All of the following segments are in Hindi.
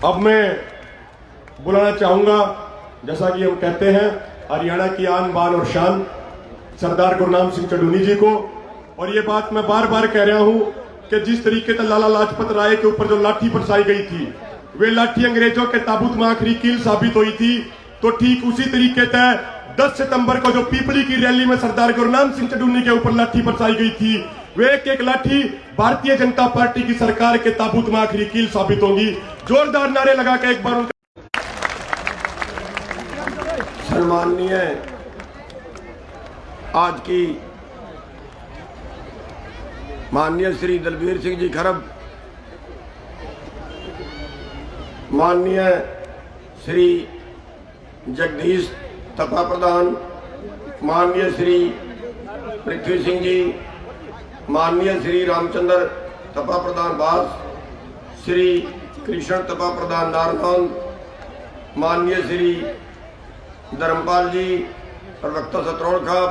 अब मैं बुलाना चाहूंगा, जैसा कि हम कहते हैं, हरियाणा की आन बान और शान सरदार गुरनाम सिंह चढ़ूनी जी को। और ये बात मैं बार बार कह रहा हूं कि जिस तरीके से लाला लाजपत राय के ऊपर जो लाठी बरसाई गई थी, वे लाठी अंग्रेजों के ताबूत में आखिरी कील साबित हुई थी। तो ठीक उसी तरीके से 10 सितंबर को जो पीपली की रैली में सरदार गुरनाम सिंह चढ़ूनी के ऊपर लाठी बरसाई गई थी, वे एक एक लाठी भारतीय जनता पार्टी की सरकार के ताबूत में आखिरी कील साबित होंगी। जोरदार नारे लगा के एक बार उनका सम्माननीय आज की माननीय श्री दलबीर सिंह जी खरब, माननीय श्री जगदीश तपा प्रधान, माननीय श्री पृथ्वी सिंह जी, माननीय श्री रामचंद्र तपा प्रधान बास, श्री कृष्ण तपा प्रधान नारनौंद, माननीय श्री धर्मपाल जी, प्रवक्ता सतरौल खाप,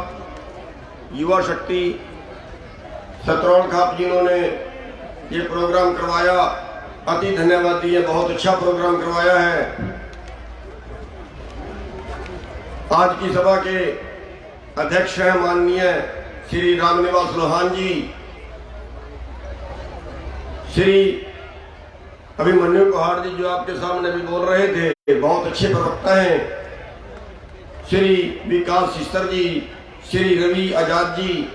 युवा शक्ति सतरौल खाप, जिन्होंने ये प्रोग्राम करवाया, अति धन्यवाद दिए। बहुत अच्छा प्रोग्राम करवाया है। आज की सभा के अध्यक्ष हैं माननीय श्री रामनिवास लोहान जी, श्री अभिमन्यु पहाड़ जी जो आपके सामने भी बोल रहे थे, बहुत अच्छे प्रवक्ता हैं, श्री विकास शिस्तर जी, श्री रवि आजाद जी,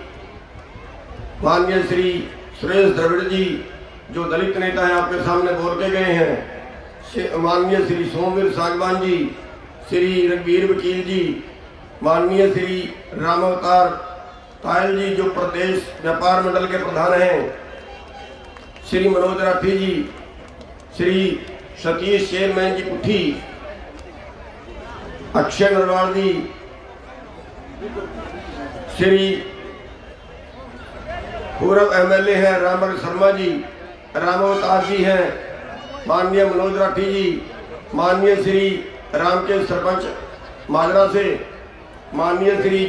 माननीय श्री सुरेश द्रविड़ जी जो दलित नेता हैं आपके सामने बोल के गए हैं, माननीय श्री सोमवीर सागवान जी, श्री रघुवीर वकील जी, माननीय श्री रामावतार तायल जी जो प्रदेश व्यापार मंडल के प्रधान हैं, श्री मनोज राठी जी, श्री सतीश चेयरमैन जी पुठी, अक्षय नरवाल जी, श्री पूर्व एमएलए हैं रामर शर्मा जी, रामावतार जी हैं, माननीय मनोज राठी जी, माननीय श्री राम के सरपंच माजरा से, माननीय श्री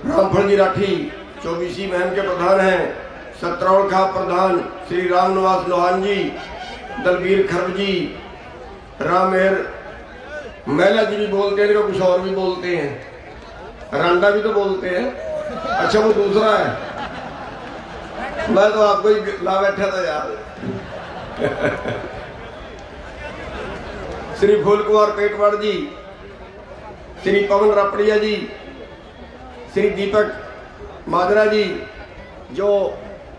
रामफल जी राठी 24वीं महम के प्रधान हैं, सतरौल खाप प्रधान श्री रामनिवास लोहान जी, दलबीर खरब जी, रामेर महिला जी भी बोलते हैं, कुछ और भी बोलते हैं, रांडा भी तो बोलते हैं। अच्छा वो दूसरा है, मैं तो आपको ही ला बैठा था यार। श्री फूल कुमार पेटवाड़ जी, श्री पवन रापड़िया जी, श्री दीपक माजरा जी जो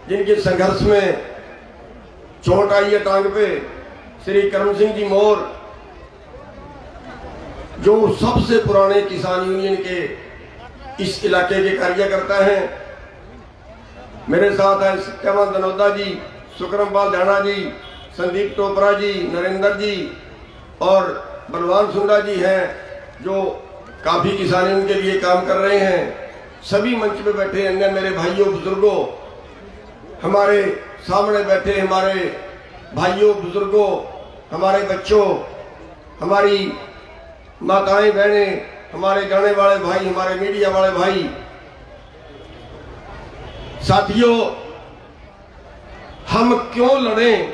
जिनके संघर्ष में चोट आई है टांग पे, श्री करम सिंह जी मोर जो सबसे पुराने किसान यूनियन के इस इलाके के कार्यकर्ता हैं, मेरे साथ है सत्यवान दनौदा जी, सुक्रमपाल धाना जी, संदीप टोपरा जी, नरेंद्र जी और बलवान सुंडा जी हैं जो काफी किसान यूनियन के लिए काम कर रहे हैं। सभी मंच पे बैठे अन्य मेरे भाइयों बुजुर्गों, हमारे सामने बैठे हमारे भाइयों बुजुर्गों, हमारे बच्चों, हमारी माताएं बहनें, हमारे जाने वाले भाई, हमारे मीडिया वाले भाई, साथियों, हम क्यों लड़ें,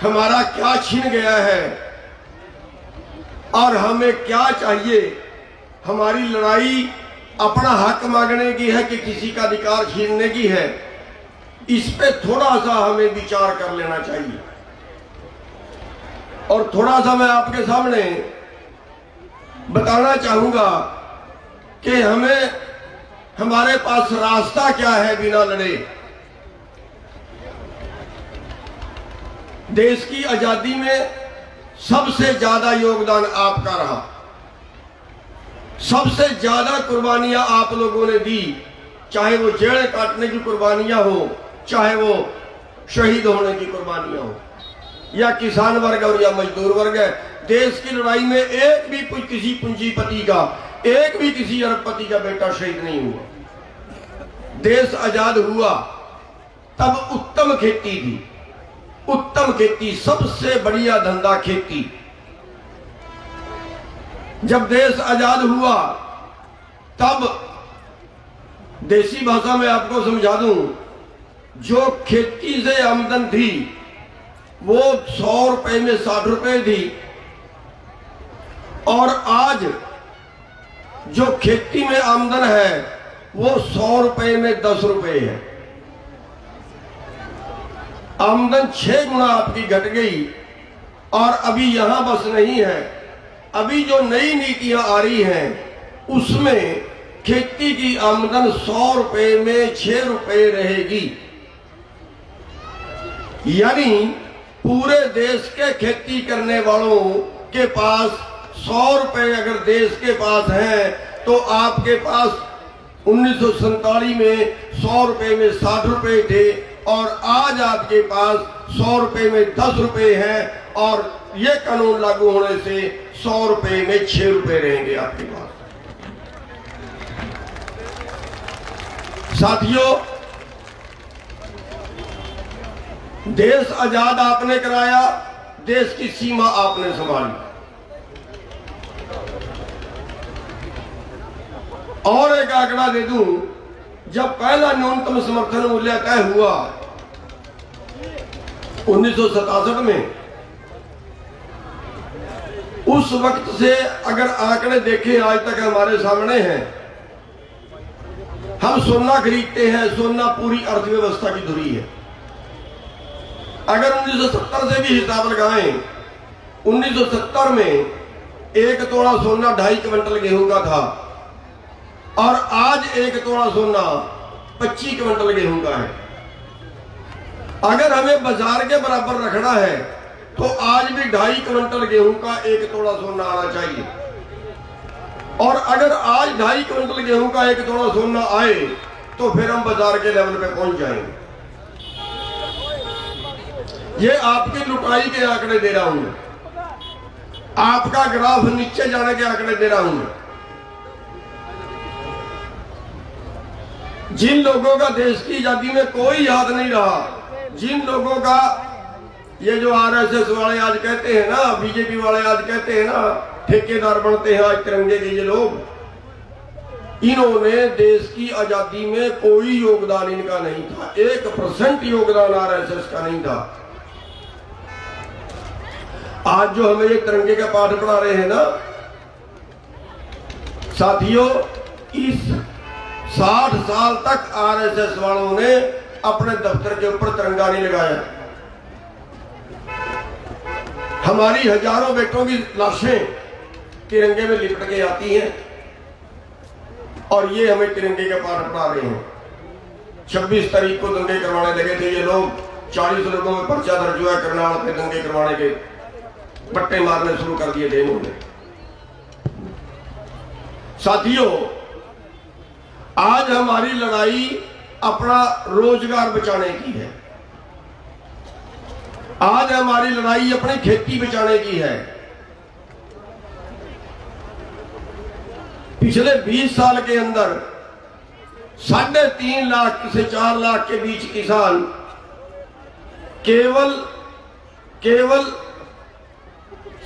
हमारा क्या छीन गया है और हमें क्या चाहिए। हमारी लड़ाई अपना हक मांगने की है कि किसी का अधिकार छीनने की है। इस पे थोड़ा सा हमें विचार कर लेना चाहिए। और थोड़ा सा मैं आपके सामने बताना चाहूंगा कि हमारे पास रास्ता क्या है बिना लड़े। देश की आजादी में सबसे ज्यादा योगदान आपका रहा, सबसे ज्यादा कुर्बानियां आप लोगों ने दी, चाहे वो जेल काटने की कुर्बानियां हो, चाहे वो शहीद होने की कुर्बानियां हो, या किसान वर्ग और या मजदूर वर्ग है। देश की लड़ाई में एक भी किसी पूंजीपति का, एक भी किसी अरबपति का बेटा शहीद नहीं हुआ। देश आजाद हुआ तब उत्तम खेती थी, उत्तम खेती, सबसे बढ़िया धंधा खेती। जब देश आजाद हुआ तब देसी भाषा में आपको समझा दूं, जो खेती से आमदन थी वो 100 रुपए में 60 रुपए थी, और आज जो खेती में आमदन है वो 100 रुपए में 10 रुपए है। आमदन 6 गुना आपकी घट गई। और अभी यहां बस नहीं है, अभी जो नई नीतियां आ रही हैं उसमें खेती की आमदन 100 रुपए में 6 रुपए रहेगी। यानी पूरे देश के खेती करने वालों के पास 100 रुपए अगर देश के पास हैं, तो आपके पास 1947 में 100 रुपए में 60 रुपए थे, और आज आपके पास 100 रुपए में 10 रुपए हैं, और ये कानून लागू होने से 100 रुपए में 6 रुपए रहेंगे आपके पास। साथियों, देश आजाद आपने कराया, देश की सीमा आपने संभाली। और एक आंकड़ा दे दूं, जब पहला न्यूनतम समर्थन मूल्य तय हुआ 1967 में, उस वक्त से अगर आंकड़े देखें आज तक हमारे सामने हैं, हम सोना खरीदते हैं, सोना पूरी अर्थव्यवस्था की धुरी है। अगर 1970 से भी हिसाब लगाएं, 1970 में 1 तोला सोना 2.5 क्विंटल गेहूं का था, और आज 1 तोला सोना 25 क्विंटल गेहूं का है। अगर हमें बाजार के बराबर रखना है तो आज भी 2.5 क्विंटल गेहूं का 1 तोला सोना आना चाहिए। और अगर आज 2.5 क्विंटल गेहूं का 1 तोला सोना आए तो फिर हम बाजार के लेवल पे पहुंच जाएंगे। ये आपकी लुटाई के आंकड़े दे रहा हूं, आपका ग्राफ नीचे जाने के आंकड़े दे रहा हूं। जिन लोगों का देश की आजादी में कोई याद नहीं रहा, जिन लोगों का, ये जो आरएसएस वाले आज कहते हैं ना, बीजेपी वाले आज कहते हैं ना, ठेकेदार बनते हैं आज तिरंगे के ये लोग, इन्होंने देश की आजादी में कोई योगदान इनका नहीं था। 1% योगदान आरएसएस का नहीं था। आज जो हमें ये तिरंगे का पाठ पढ़ा रहे हैं ना साथियों, इस 60 साल तक आरएसएस वालों ने अपने दफ्तर के ऊपर तिरंगा नहीं लगाया। हमारी हजारों बेटों की लाशें तिरंगे में लिपट के आती हैं, और ये हमें तिरंगे का पाठ पढ़ा रहे हैं। 26 तारीख को दंगे करवाने लगे थे ये लोग, 40 लोगों में पर्चा दर्ज हुआ, करनाल पे दंगे करवाने के बट्टे मारने शुरू कर दिए थे इन्होंने। साथियों, आज हमारी लड़ाई अपना रोजगार बचाने की है। आज हमारी लड़ाई अपनी खेती बचाने की है। पिछले 20 साल के अंदर 3.5 लाख से 4 लाख के बीच किसान केवल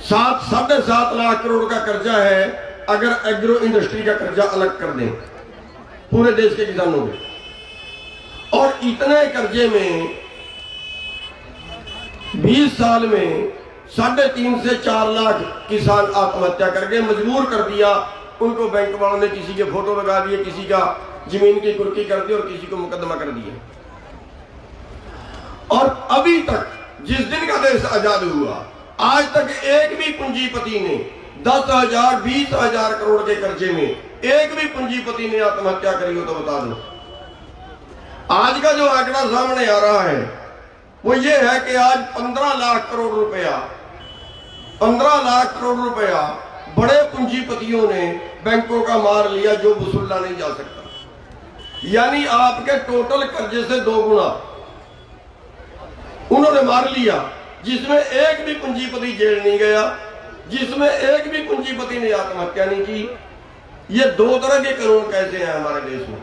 7.5 लाख करोड़ का कर्जा है। अगर एग्रो इंडस्ट्री का कर्जा अलग कर दें पूरे देश के किसानों में, और इतने कर्जे में 20 साल में 3.5 से 4 लाख किसान आत्महत्या करके मजबूर कर दिया। उनको बैंक वालों ने किसी के फोटो लगा दिए, किसी का जमीन की कुर्की कर दी, और किसी को मुकदमा कर दिया। और अभी तक जिस दिन का देश आजाद हुआ, आज तक एक भी पूंजीपति ने 10,000 20,000 करोड़ के कर्जे में एक भी पूंजीपति ने आत्महत्या करी हो तो बता दो। आज का जो आंकड़ा सामने आ रहा है वो ये है कि आज 15 लाख करोड़ रुपया बड़े पूंजीपतियों ने बैंकों का मार लिया, जो वसूला नहीं जा सकता। यानी आपके टोटल कर्जे से 2 गुना उन्होंने मार लिया, जिसमें एक भी पूंजीपति जेल नहीं गया, जिसमें एक भी पूंजीपति ने आत्महत्या नहीं की। ये 2 तरह के कानून कैसे हैं हमारे देश में?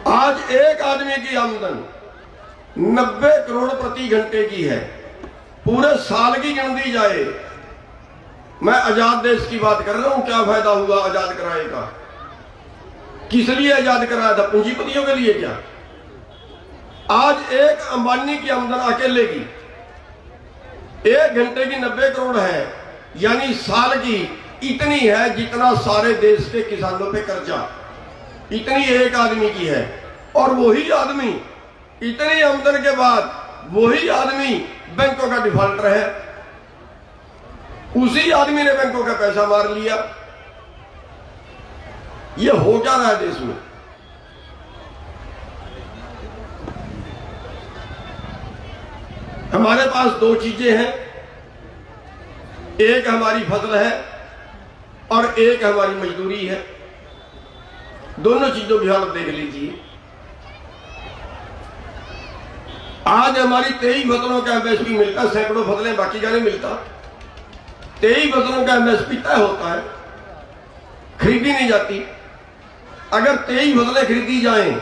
आज एक आदमी की आमदन 90 करोड़ प्रति घंटे की है। पूरे साल की गिन दी जाए, मैं आजाद देश की बात कर रहा हूं, क्या फायदा हुआ आजाद कराए का? किस लिए आजाद कराया था? पूंजीपतियों के लिए क्या? आज एक अंबानी की आमदन अकेले की 1 घंटे की 90 करोड़ है, यानी साल की इतनी है जितना सारे देश के किसानों पे कर्जा, इतनी एक आदमी की है। और वही आदमी इतनी आमदन के बाद वही आदमी बैंकों का डिफॉल्टर है, उसी आदमी ने बैंकों का पैसा मार लिया। ये हो क्या रहा है देश में? हमारे पास 2 चीजें हैं, एक हमारी फसल है और एक हमारी मजदूरी है। दोनों चीजों की हालत देख लीजिए। आज हमारी 23 फसलों का एमएसपी मिलता है, सैकड़ों फसलें बाकी का नहीं मिलता। 23 फसलों का एमएसपी तय होता है, खरीदी नहीं जाती। अगर 23 फसलें खरीदी जाएं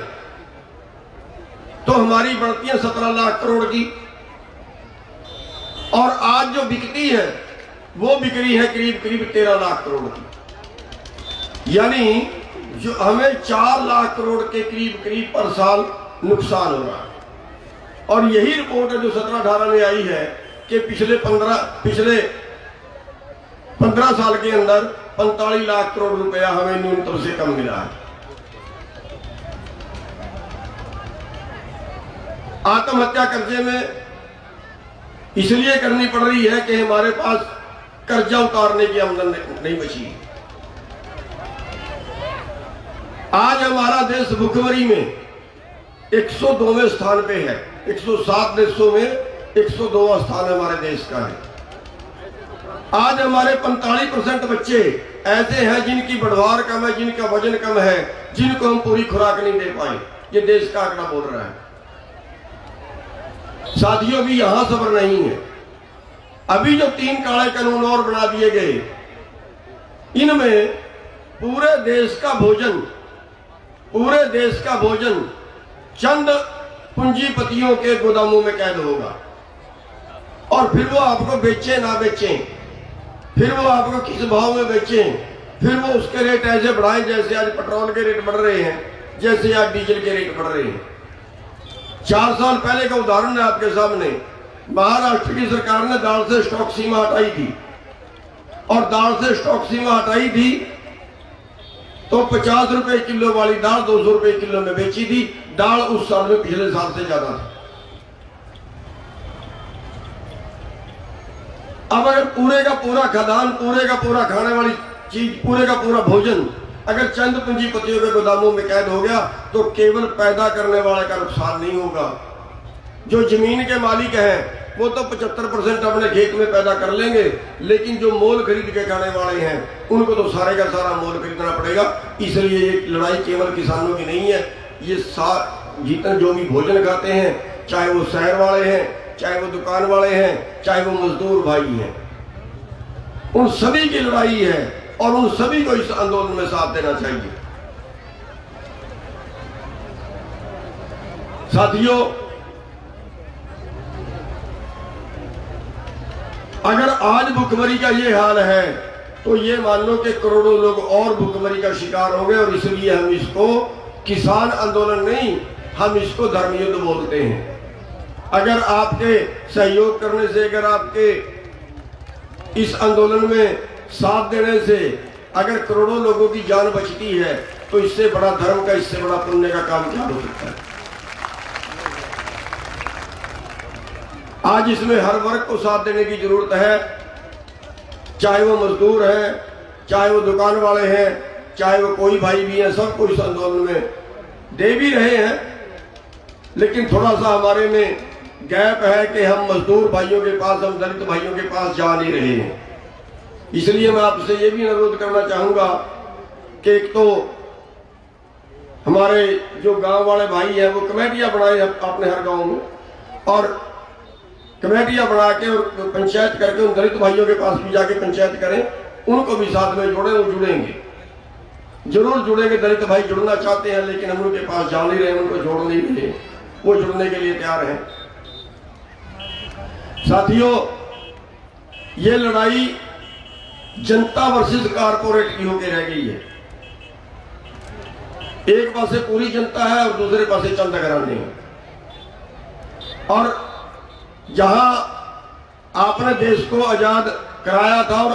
तो हमारी बढ़ती है 17 लाख करोड़ की, और आज जो बिकती है वो बिक रही है करीब करीब 13 लाख करोड़ की। यानी जो हमें 4 लाख करोड़ के करीब करीब पर साल नुकसान हो रहा है। और यही रिपोर्ट है जो 17-18 में आई है कि पिछले 15 साल के अंदर 45 लाख करोड़ रुपया हमें न्यूनतम से कम मिला है। आत्महत्या कर्जे में इसलिए करनी पड़ रही है कि हमारे पास कर्जा उतारने की आमदन नहीं बची। आज हमारा देश भुखमरी में 102वें स्थान पे है। 107 देशों में 102वां स्थान हमारे देश का है। आज हमारे 45% बच्चे ऐसे हैं जिनकी बढ़वार कम है, जिनका वजन कम है, जिनको हम पूरी खुराक नहीं दे पाए। ये देश का आंकड़ा बोल रहा है। साथियों भी यहां सब्र नहीं है। अभी जो 3 काले कानून और बना दिए गए, इनमें पूरे देश का भोजन चंद पूंजीपतियों के गोदामों में कैद होगा। और फिर वो आपको बेचे ना बेचें, फिर वो आपको किस भाव में बेचें, फिर वो उसके रेट ऐसे बढ़ाएं जैसे आज पेट्रोल के रेट बढ़ रहे हैं, जैसे आज डीजल के रेट बढ़ रहे हैं। 4 साल पहले का उदाहरण है आपके सामने। महाराष्ट्र की सरकार ने दाल से स्टॉक सीमा हटाई थी, और दाल से स्टॉक सीमा हटाई थी तो 50 रुपए किलो वाली दाल 200 रुपए किलो में बेची थी। दाल उस साल में पिछले साल से ज्यादा था। अब अगर पूरे का पूरा खदान, पूरे का पूरा खाने वाली चीज, पूरे का पूरा भोजन अगर चंद पूंजीपतियों के गोदामों में कैद हो गया तो केवल पैदा करने वाले का नुकसान नहीं होगा। जो जमीन के मालिक हैं वो तो 75% अपने खेत में पैदा कर लेंगे, लेकिन जो मोल खरीद के खाने वाले हैं उनको तो सारे का सारा मोल खरीदना पड़ेगा। इसलिए ये लड़ाई केवल किसानों की नहीं है। ये जितने जो भी भोजन खाते हैं, चाहे वो शहर वाले हैं, चाहे वो दुकान वाले हैं, चाहे वो मजदूर भाई हैं, उन सभी की लड़ाई है और उन सभी को इस आंदोलन में साथ देना चाहिए। साथियों, अगर आज भुखमरी का ये हाल है तो ये मान लो कि करोड़ों लोग और भुखमरी का शिकार हो गए। और इसलिए हम इसको किसान आंदोलन नहीं, हम इसको धर्म युद्ध बोलते हैं। अगर आपके सहयोग करने से, अगर आपके इस आंदोलन में साथ देने से अगर करोड़ों लोगों की जान बचती है तो इससे बड़ा धर्म का, इससे बड़ा पुण्य का काम क्या हो सकता है। आज इसमें हर वर्ग को साथ देने की जरूरत है, चाहे वो मजदूर है, चाहे वो दुकान वाले हैं, चाहे वो कोई भाई भी है, सबको इस आंदोलन में दे भी रहे हैं। लेकिन थोड़ा सा हमारे में गैप है कि हम मजदूर भाइयों के पास, हम दलित भाइयों के पास जा नहीं रहे हैं। इसलिए मैं आपसे ये भी अनुरोध करना चाहूंगा कि एक तो हमारे जो गांव वाले भाई हैं वो कमेटियां बनाए अपने हर गांव में, और कमेटियां बना के और पंचायत करके उन दलित भाइयों के पास भी जाके पंचायत करें, उनको भी साथ में जोड़ें। वो जुड़ेंगे, जरूर जुड़ेंगे। दलित भाई जुड़ना चाहते हैं लेकिन हम उनके पास जा नहीं रहे, उनको जोड़ नहीं रहे, वो जुड़ने के लिए तैयार हैं। साथियों, ये लड़ाई जनता वर्सेस कारपोरेट की होकर रह गई है। एक पासे पूरी जनता है और दूसरे पासे चंद घराने हैं। और जहां आपने देश को आजाद कराया था और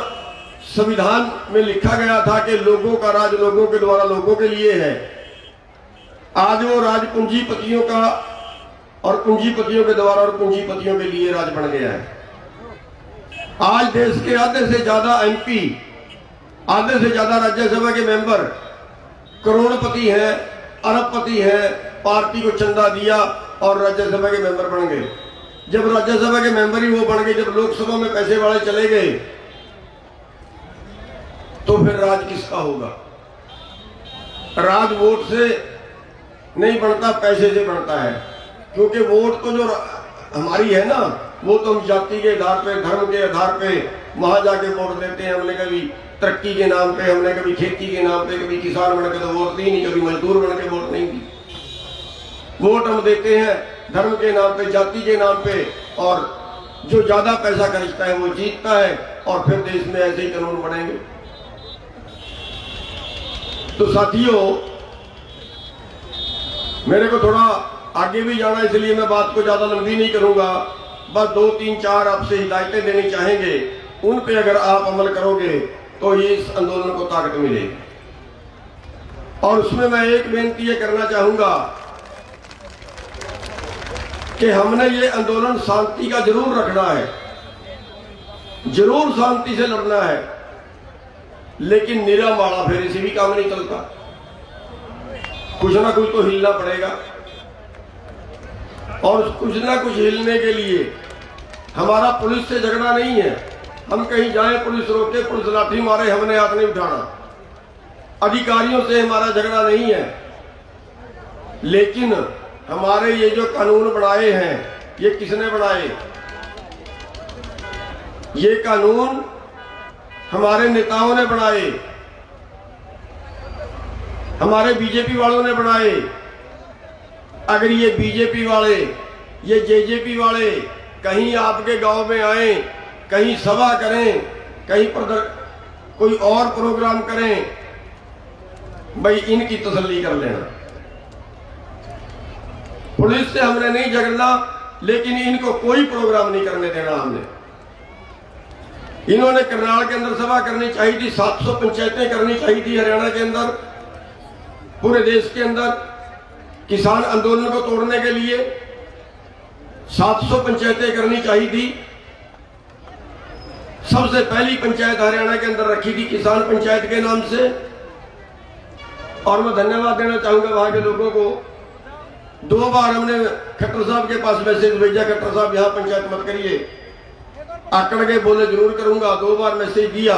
संविधान में लिखा गया था कि लोगों का राज लोगों के द्वारा लोगों के लिए है, आज वो राज पूंजीपतियों का और पूंजीपतियों के द्वारा और पूंजीपतियों के लिए राज बन गया है। आज देश के आधे से ज्यादा एमपी, आधे से ज्यादा राज्यसभा के मेंबर करोड़पति हैं, अरबपति हैं, पार्टी को चंदा दिया और राज्यसभा के मेंबर बन गए। जब राज्यसभा के मेंबर ही वो बन गए, जब लोकसभा में पैसे वाले चले गए, तो फिर राज किसका होगा? राज वोट से नहीं बनता, पैसे से बनता है। क्योंकि वोट तो जो हमारी है ना, वो तो हम जाति के आधार पे, धर्म के आधार पे वहां जाके वोट देते हैं। हमने कभी तरक्की के नाम पे, हमने कभी खेती के नाम पे, कभी किसान बन के तो वोट दी नहीं, कभी मजदूर बन के वोट नहीं दी। वोट हम देते हैं धर्म के नाम पे, जाति के नाम पे, और जो ज्यादा पैसा खर्चता है वो जीतता है। और फिर देश में ऐसे ही कानून बनेंगे। तो साथियों, मेरे को थोड़ा आगे भी जाना, इसलिए मैं बात को ज्यादा लंबी नहीं करूंगा। बस 2, 3, 4 आपसे हिदायतें देनी चाहेंगे, उन पे अगर आप अमल करोगे तो ये इस आंदोलन को ताकत मिलेगी। और उसमें मैं एक बेनती ये करना चाहूंगा कि हमने ये आंदोलन शांति का जरूर रखना है, जरूर शांति से लड़ना है, लेकिन निरा माड़ा फेरे से भी काम नहीं चलता। कुछ ना कुछ तो हिलना पड़ेगा। और कुछ ना कुछ हिलने के लिए हमारा पुलिस से झगड़ा नहीं है। हम कहीं जाए, पुलिस रोके, पुलिस लाठी मारे, हमने हाथ नहीं उठाना। अधिकारियों से हमारा झगड़ा नहीं है। लेकिन हमारे ये जो कानून बनाए हैं, ये किसने बनाए? ये कानून हमारे नेताओं ने बनाए, हमारे बीजेपी वालों ने बनाए। अगर ये बीजेपी वाले, ये जेजेपी वाले कहीं आपके गांव में आए, कहीं सभा करें, कहीं कोई और प्रोग्राम करें, भाई इनकी तसल्ली कर लेना। पुलिस से हमने नहीं झगड़ना, लेकिन इनको कोई प्रोग्राम नहीं करने देना हमने। इन्होंने करनाल के अंदर सभा करनी चाहिए थी, 700 पंचायतें करनी चाहिए थी हरियाणा के अंदर, पूरे देश के अंदर। किसान आंदोलन को तोड़ने के लिए 700 पंचायतें करनी चाहिए थी। सबसे पहली पंचायत हरियाणा के अंदर रखी थी किसान पंचायत के नाम से। और मैं धन्यवाद देना चाहूंगा वहां के लोगों को। 2 बार हमने खट्टर साहब के पास मैसेज भेजा, खट्टर साहब यहाँ पंचायत मत करिए। आकड़ के बोले जरूर करूंगा, 2 बार मैसेज दिया,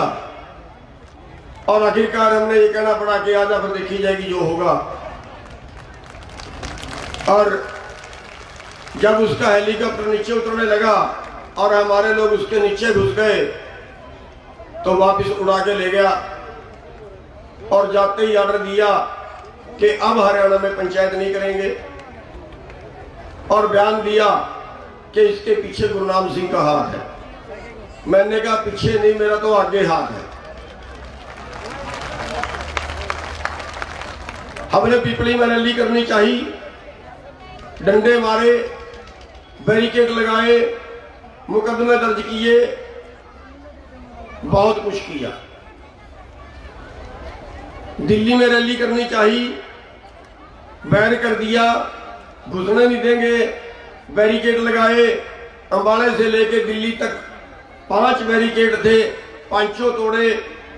और आखिरकार हमने ये कहना पड़ा कि आजा फिर देखी जाएगी जो होगा। और जब उसका हेलीकॉप्टर नीचे उतरने लगा और हमारे लोग उसके नीचे घुस गए, तो वापस उड़ा के ले गया और जाते ही ऑर्डर दिया कि अब हरियाणा में पंचायत नहीं करेंगे, और बयान दिया कि इसके पीछे गुरनाम सिंह का हाथ है। मैंने कहा पीछे नहीं, मेरा तो आगे हाथ है। हमने पिपली में रैली करनी चाहिए, डंडे मारे, बैरिकेड लगाए, मुकदमे दर्ज किए, बहुत कुछ किया। दिल्ली में रैली करनी चाहिए, बैन कर दिया, घुसने नहीं देंगे, बैरिकेड लगाए। अंबाले से लेके दिल्ली तक 5 बैरिकेड थे, 5 तोड़े,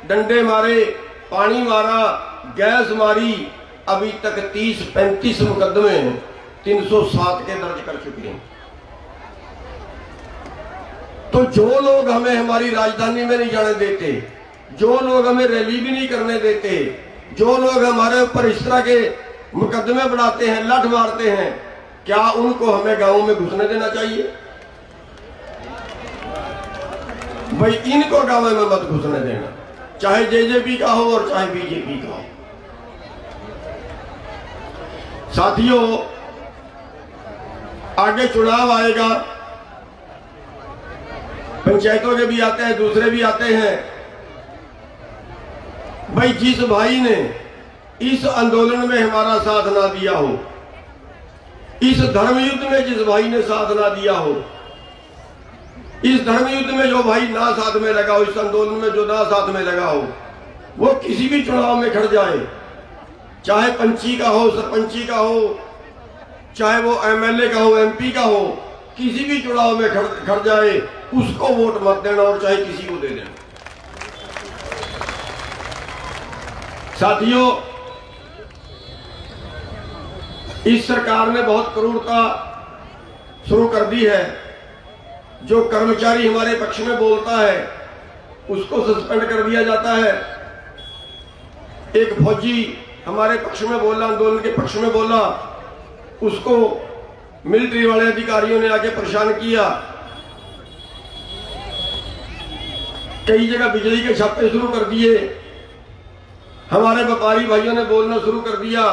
डंडे मारे, पानी मारा, गैस मारी। अभी तक 30-35 मुकदमे 307 के दर्ज कर चुके हैं। तो जो लोग हमें हमारी राजधानी में नहीं जाने देते, जो लोग हमें रैली भी नहीं करने देते, जो लोग हमारे ऊपर इस तरह के मुकदमे बढ़ाते हैं, लठ मारते हैं, क्या उनको हमें गांव में घुसने देना चाहिए? भाई इनको गांव में मत घुसने देना, चाहे जेजेपी का हो और चाहे बीजेपी का हो। साथियों, आगे चुनाव आएगा, पंचायतों के भी आते हैं, दूसरे भी आते हैं। भाई जिस भाई ने इस आंदोलन में हमारा साथ ना दिया हो, इस धर्म युद्ध में जिस भाई ने साथ ना दिया हो, इस धर्म युद्ध में जो भाई ना साथ में लगा हो, इस आंदोलन में जो ना साथ में लगा हो, वो किसी भी चुनाव में खड़ जाए, चाहे पंची का हो, सरपंची का हो, चाहे वो एमएलए का हो, एमपी का हो, किसी भी चुनाव में खड़ जाए, उसको वोट मत देना और चाहे किसी को दे देना। साथियों, इस सरकार ने बहुत क्रूरता शुरू कर दी है। जो कर्मचारी हमारे पक्ष में बोलता है उसको सस्पेंड कर दिया जाता है। एक फौजी हमारे पक्ष में बोला, आंदोलन के पक्ष में बोला, उसको मिलिट्री वाले अधिकारियों ने आके परेशान किया। कई जगह बिजली के छापे शुरू कर दिए। हमारे व्यापारी भाइयों ने बोलना शुरू कर दिया,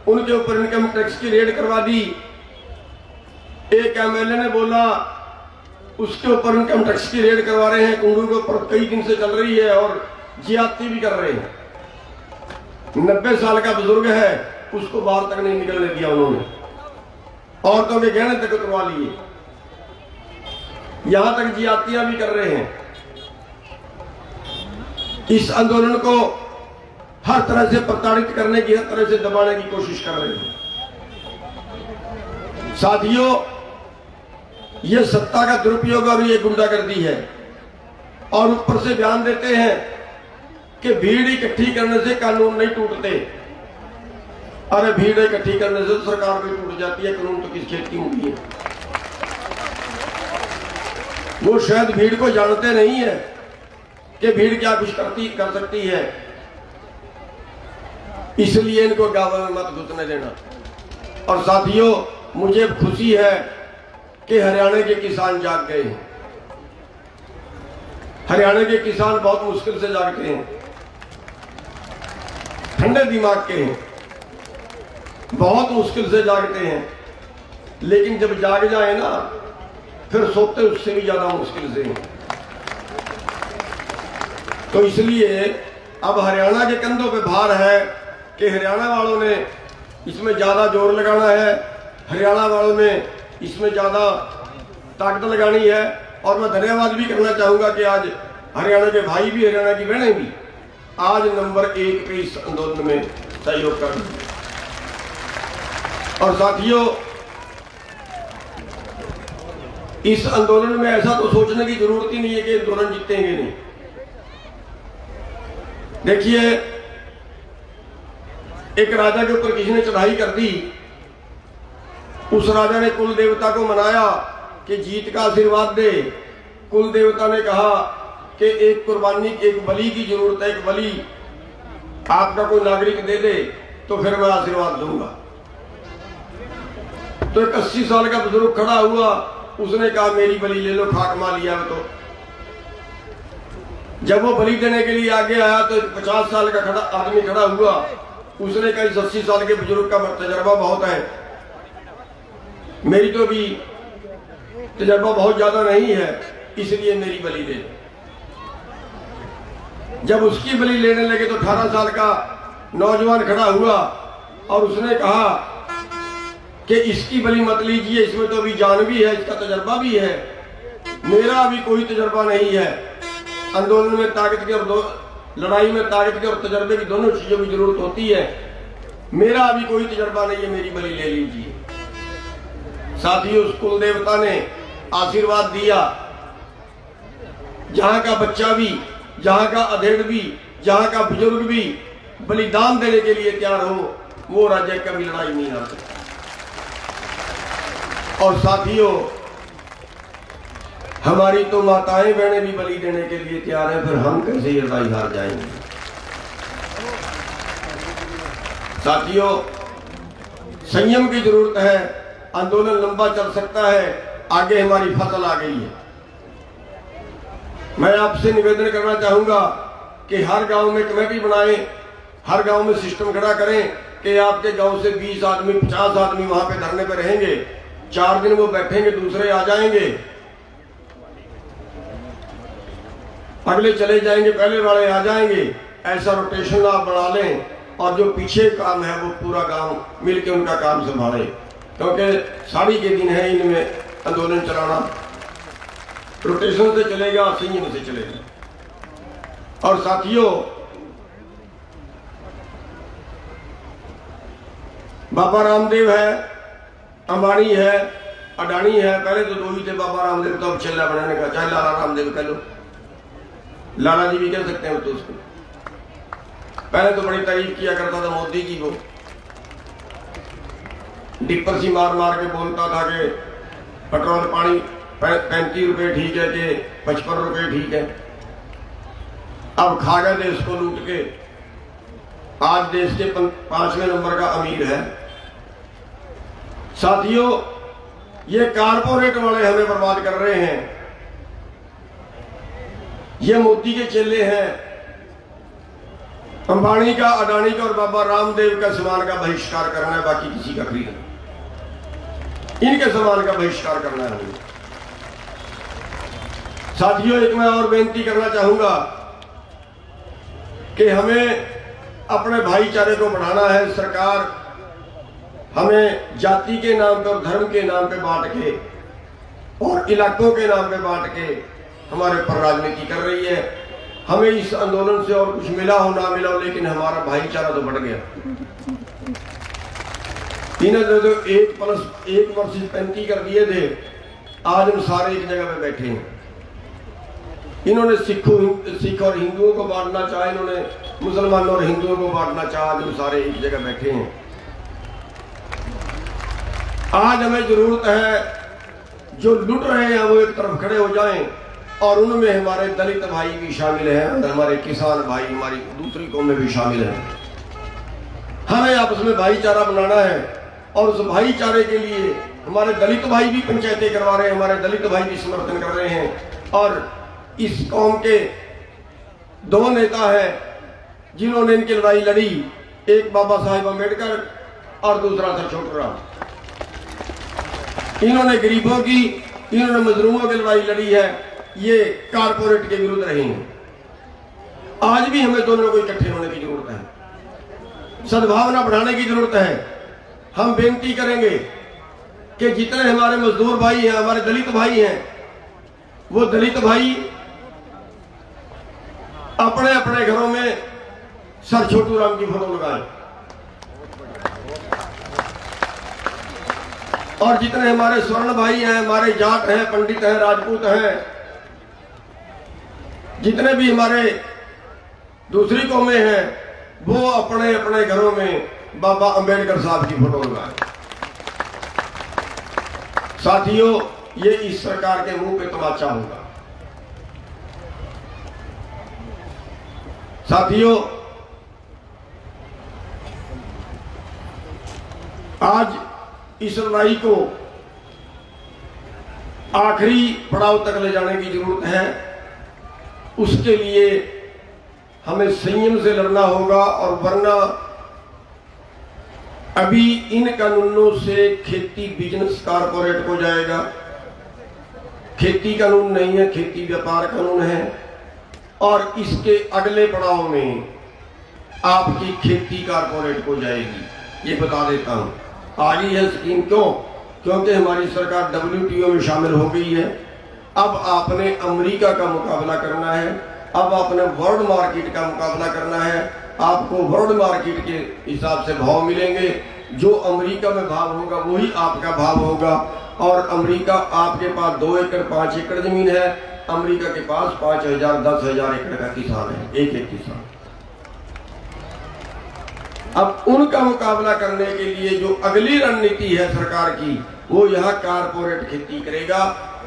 उनके ऊपर इनकम टैक्स की रेड करवा दी। एक एमएलए ने बोला, उसके ऊपर इनकम टैक्स की रेड करवा रहे हैं, कुंडू के ऊपर कई दिन से चल रही है और ज्यादती भी कर रहे हैं। 90 साल का बुजुर्ग है, उसको बाहर तक नहीं निकलने दिया उन्होंने, औरतों के गहने तक उतरवा लिए, यहां तक ज्यादतियां भी कर रहे हैं। इस आंदोलन को हर तरह से प्रताड़ित करने की, हर तरह से दबाने की कोशिश कर रहे हैं। साथियों, ये सत्ता का दुरुपयोग और ये गुंडागर्दी है, और ऊपर से बयान देते हैं कि भीड़ इकट्ठी करने से कानून नहीं टूटते। अरे भीड़ इकट्ठी करने से सरकार भी टूट जाती है, कानून तो किस खेत की मूली है। वो शायद भीड़ को जानते नहीं है कि भीड़ क्या कुछ कर सकती है, इसलिए इनको गाँव में मत घुसने देना। और साथियों, मुझे खुशी है कि हरियाणा के किसान जाग गए हैं। हरियाणा के किसान बहुत मुश्किल से जागते हैं, ठंडे दिमाग के हैं, बहुत मुश्किल से जागते हैं, लेकिन जब जाग जाए ना, फिर सोते उससे भी ज्यादा मुश्किल से हैं। तो इसलिए अब हरियाणा के कंधों पे भार है कि हरियाणा वालों ने इसमें ज्यादा जोर लगाना है, हरियाणा वालों ने इसमें ज्यादा ताकत लगानी है। और मैं धन्यवाद भी करना चाहूंगा कि आज हरियाणा के भाई भी, हरियाणा की बहनें भी आज नंबर 1 पे इस आंदोलन में सहयोग कर रहे हैं। और साथियों, इस आंदोलन में ऐसा तो सोचने की जरूरत ही नहीं है कि आंदोलन जीतेंगे नहीं। देखिए, एक राजा के ऊपर किसी ने चढ़ाई कर दी, उस राजा ने कुल देवता को मनाया कि जीत का आशीर्वाद दे। कुल देवता ने कहा कि एक कुर्बानी, एक बलि की जरूरत है, एक बलि आपका कोई नागरिक दे दे तो फिर मैं आशीर्वाद दूंगा। तो एक 80 साल का बुजुर्ग खड़ा हुआ, उसने कहा मेरी बलि ले लो, खाक मार लिया। तो जब वो बलि देने के लिए आगे आया तो 50 साल का आदमी खड़ा हुआ, उसने कहा इस 80 साल के बुजुर्ग का तजर्बा बहुत है, मेरी तो भी तजर्बा बहुत ज्यादा नहीं है, इसलिए मेरी बलि दे। जब उसकी बलि लेने लगे तो 18 साल का नौजवान खड़ा हुआ और उसने कहा कि इसकी बलि मत लीजिए, इसमें तो अभी जान भी है, इसका तजर्बा भी है, मेरा अभी कोई तजर्बा नहीं है। आंदोलन में ताकत की और लड़ाई में ताकत के और तजर्बे की दोनों चीजों की जरूरत होती है, मेरा अभी कोई तजर्बा नहीं है, मेरी बलि ले लीजिए। साथियों, उस कुल देवता ने आशीर्वाद दिया। जहां का बच्चा भी, जहां का अधेड़ भी, जहां का बुजुर्ग भी बलिदान देने के लिए तैयार हो, वो राज्य कभी लड़ाई नहीं हार सकता। और साथियों, हमारी तो माताएं बहनें भी बलि देने के लिए तैयार हैं, फिर हम कैसे ये लड़ाई हार जाएंगे। साथियों, संयम की जरूरत है, आंदोलन लंबा चल सकता है, आगे हमारी फसल आ गई है। मैं आपसे निवेदन करना चाहूंगा कि हर गांव में कमेटी बनाएं, हर गांव में सिस्टम खड़ा करें कि आपके गांव से 20 आदमी, 50 आदमी वहां पे धरने पे रहेंगे, 4 दिन वो बैठेंगे, दूसरे आ जाएंगे, अगले चले जाएंगे, पहले वाले आ जाएंगे। ऐसा रोटेशन आप बना लें और जो पीछे काम है वो पूरा गांव मिलकर उनका काम संभाले, क्योंकि साड़ी के दिन है, इनमें आंदोलन चलाना रोटेशन से चलेगा, संयम से चलेगा। और साथियों, बाबा रामदेव है, अंबानी है, अडानी है, पहले तो दो ही थे बाबा रामदेव, तो अब चेला बनाने का, चाहे लाला रामदेव कह लो, लाला जी भी कह सकते हैं तो उसको। पहले तो बड़ी तारीफ किया करता था मोदी की, वो डिप्पर सी मार मार के बोलता था कि पेट्रोल पानी 35 रुपए ठीक है कि 55 रुपए ठीक है। अब खा गए देश को लूट के, आज देश के 5वें नंबर का अमीर है। साथियों, ये कारपोरेट वाले हमें बर्बाद कर रहे हैं, ये मोदी के चेले हैं। अंबानी का, अडानी का और बाबा रामदेव का सामान का बहिष्कार करना है, बाकी किसी का खरीदना, इनके सामान का बहिष्कार करना है हमें। साथियों, एक मैं और बेनती करना चाहूंगा कि हमें अपने भाईचारे को बढ़ाना है। सरकार हमें जाति के नाम पे और धर्म के नाम पे बांट के और इलाकों के नाम पे बांट के हमारे ऊपर राजनीति कर रही है। हमें इस आंदोलन से और कुछ मिला हो ना मिला हो, लेकिन हमारा भाईचारा तो बढ़ गया। इन्होंने तो 1+1 वर्सेस 35 कर दिए थे, आज हम सारे एक जगह पे बैठे हैं। इन्होंने सिख और हिंदुओं को बांटना चाहा, इन्होंने मुसलमानों और हिंदुओं को बांटना चाहा, आज हम सारे एक जगह बैठे हैं। आज हमें जरूरत है जो लुट रहे हैं वो एक तरफ खड़े हो जाएं, और उनमें हमारे दलित भाई भी शामिल हैं, हमारे किसान भाई, हमारी दूसरी कौमें भी शामिल हैं। हमें आपस में भाईचारा बनाना है, और उस भाईचारे के लिए हमारे दलित भाई भी पंचायतें करवा रहे हैं, हमारे दलित भाई भी समर्थन कर रहे हैं। और इस कौम के 2 नेता हैं जिन्होंने इनकी लड़ाई लड़ी, एक बाबा साहेब अम्बेडकर और दूसरा था छोटूराम। इन्होंने गरीबों की, इन्होंने मजलूमों की लड़ाई लड़ी है, ये कारपोरेट के विरुद्ध रहे हैं। आज भी हमें दोनों को इकट्ठे होने की जरूरत है, सद्भावना बढ़ाने की जरूरत है। हम बेनती करेंगे कि जितने हमारे मजदूर भाई हैं, हमारे दलित भाई हैं, वो दलित भाई अपने अपने घरों में सर छोटूराम की फोटो लगाएं, और जितने हमारे स्वर्ण भाई हैं, हमारे जाट हैं, पंडित हैं, राजपूत हैं, जितने भी हमारे दूसरी कौमें हैं, वो अपने अपने घरों में बाबा अंबेडकर साहब की फोटो लगाएं। साथियों, ये इस सरकार के मुंह पे तमाचा होगा। साथियों, आज इस लड़ाई को आखिरी पड़ाव तक ले जाने की जरूरत है। उसके लिए हमें संयम से लड़ना होगा, और वरना अभी इन कानूनों से खेती बिजनेस कारपोरेट हो जाएगा। खेती कानून नहीं है, खेती व्यापार कानून है, और इसके अगले पड़ाव में आपकी खेती कारपोरेट हो जाएगी। ये बता देता हूं, आ गई है स्कीम। क्योंकि हमारी सरकार WTO में शामिल हो गई है। अब आपने अमेरिका का मुकाबला करना है, अब आपने वर्ल्ड मार्केट का मुकाबला करना है। आपको वर्ल्ड मार्केट के हिसाब से भाव मिलेंगे, जो अमेरिका में भाव होगा वही आपका भाव होगा। और अमेरिका, आपके पास 2 एकड़ 5 एकड़ जमीन है, अमेरिका के पास 5,000 10,000 एकड़ का किसान है, एक किसान। अब उनका मुकाबला करने के लिए जो अगली रणनीति है सरकार की, वो यहाँ कारपोरेट खेती करेगा।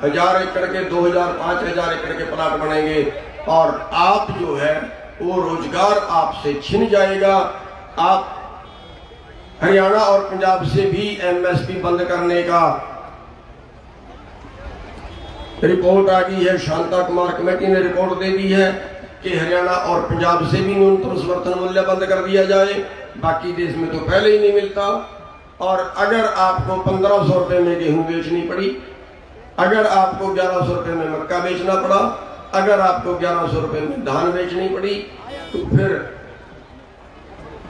1000 एकड़ के 2,000 5,000 एकड़ के प्लाट बनेंगे, और आप जो है वो रोजगार आपसे छिन जाएगा। आप हरियाणा और पंजाब से भी MSP बंद करने का रिपोर्ट आ गई है। शांता कुमार कमेटी ने रिपोर्ट दे दी है कि हरियाणा और पंजाब से भी न्यूनतम समर्थन मूल्य बंद कर दिया जाए। बाकी देश में तो पहले ही नहीं मिलता। और अगर आपको 1500 रुपए में गेहूं बेचनी पड़ी, अगर आपको 1100 रुपए में मक्का बेचना पड़ा, अगर आपको 1100 रुपए में धान बेचनी पड़ी, तो फिर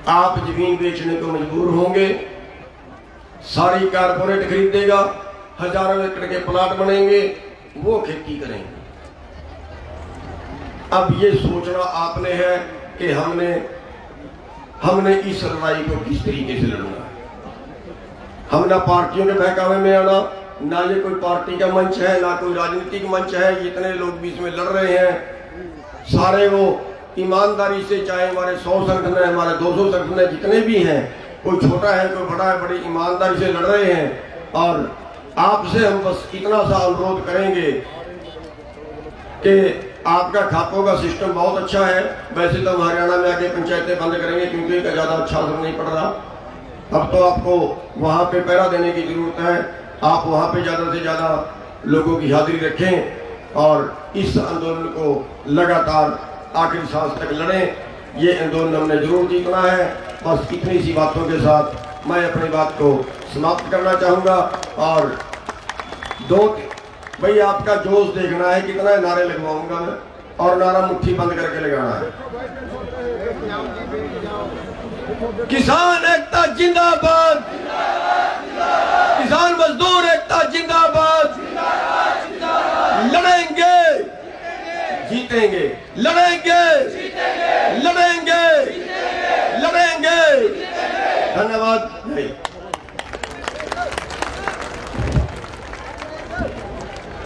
आप जमीन बेचने को मजबूर होंगे, सारी कारपोरेट खरीदेगा, हजारों एकड़ के प्लाट बनेंगे, वो खेती करेंगे। अब ये सोचना आपने है कि हमने इस लड़ाई को किस तरीके से लड़ना है। हम ना पार्टियों के बहकावे में आना, ना ये कोई पार्टी का मंच है, ना कोई राजनीतिक मंच है। जितने लोग भी इसमें लड़ रहे हैं सारे वो ईमानदारी से, चाहे हमारे 100 संगठन है, हमारे 200 संगठन है, जितने भी हैं, कोई छोटा है कोई बड़ा है, बड़ी ईमानदारी से लड़ रहे हैं। और आपसे हम बस इतना सा अनुरोध करेंगे कि आपका खातों का सिस्टम बहुत अच्छा है। वैसे तो हम हरियाणा में आके पंचायतें बंद करेंगे क्योंकि इनका ज़्यादा अच्छा असर नहीं पड़ रहा। अब तो आपको वहाँ पे पहरा देने की जरूरत है। आप वहाँ पे ज़्यादा से ज़्यादा लोगों की हाजिरी रखें और इस आंदोलन को लगातार आखिरी सांस तक लड़ें। ये आंदोलन हमने जरूर जीतना है। बस इतनी सी बातों के साथ मैं अपनी बात को समाप्त करना चाहूँगा। और भाई आपका जोश देखना है, कितना नारे लगवाऊंगा मैं, और नारा मुट्ठी बंद करके लगाना है। किसान एकता जिंदाबाद, किसान मजदूर एकता जिंदाबाद, लड़ेंगे जीतेंगे, लड़ेंगे लड़ेंगे लड़ेंगे। धन्यवाद।